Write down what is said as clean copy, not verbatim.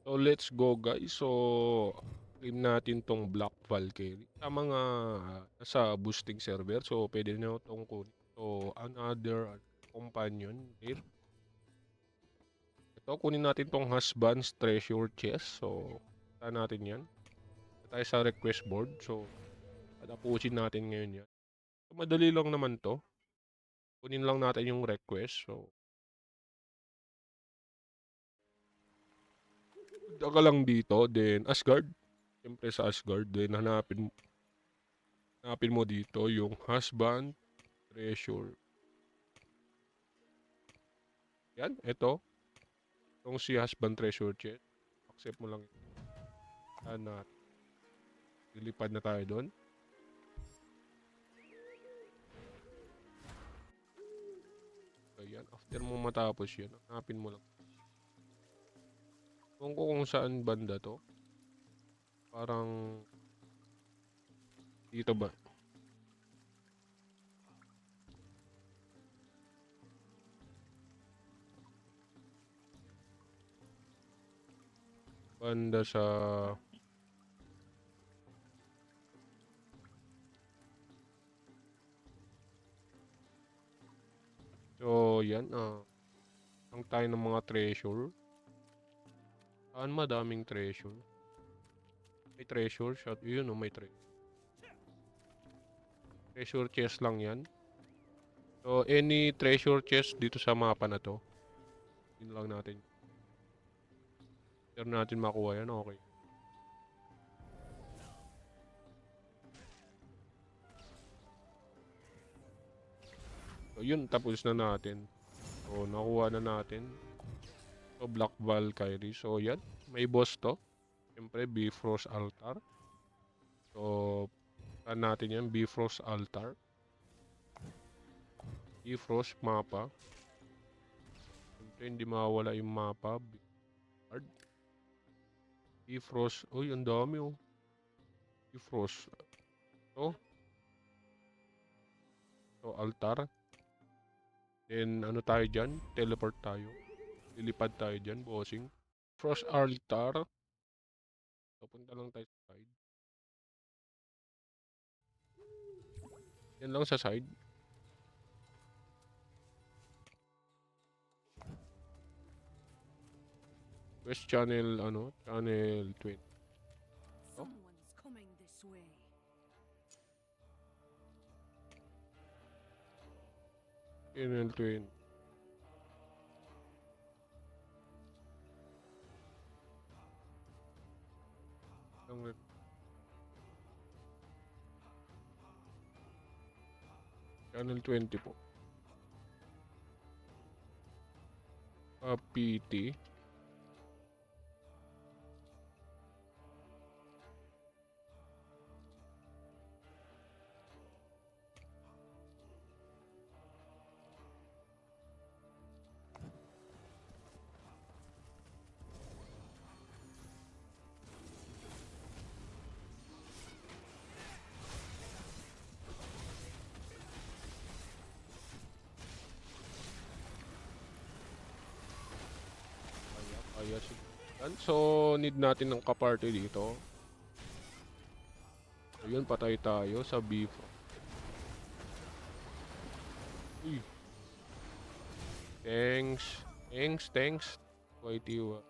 So, let's go guys. So, claim natin tong Black Valkyrie sa mga sa boosting server. So, pwede nyo tong kunin. So, another companion here. Ito, kunin natin tong Husband's Treasure Chest. So, saan natin yan? Tayo sa request board. So, tatapusin natin ngayon yan. So, madali lang naman to. Kunin lang natin yung request. So, punta ka lang dito. Then, Asgard. Siyempre sa Asgard. Then, hanapin mo dito yung Husband Treasure. Yan, ito. Itong si Husband Treasure Chest. Accept mo lang. Na lilipad na tayo doon. Ayan, after mo matapos yun, hanapin mo lang. Kung saan banda to. Parang dito ba? Banda sa so yan ang tayo ng mga treasure. Saan madaming treasure? May treasure shot. Yun may treasure. Treasure chest lang yan. So any treasure chest dito sa mapa na to. Yun lang natin. After natin makuha yan, okay. So yun, tapos na natin. So nakuha na natin. So Black Valkyrie. So yan, may boss to. Siyempre, Bifrost Altar. So, saan natin yan? Bifrost Altar. Bifrost mapa. Siyempre, hindi mawala yung mapa. Bifrost. Uy, ang dami oh. Bifrost. So, altar. Then, ano tayo dyan? Teleport tayo. Lilipad tayo dyan, bossing. Frost altar. Papunta lang tayo sa side. Yan lang sa side. West channel, channel 20. Someone's coming this way. Channel 20. Channel 20 po. PT. Kaya siguro. So, need natin ng kaparty dito. So, yun, patay tayo sa beef. Uy. Thanks. Thanks. YT.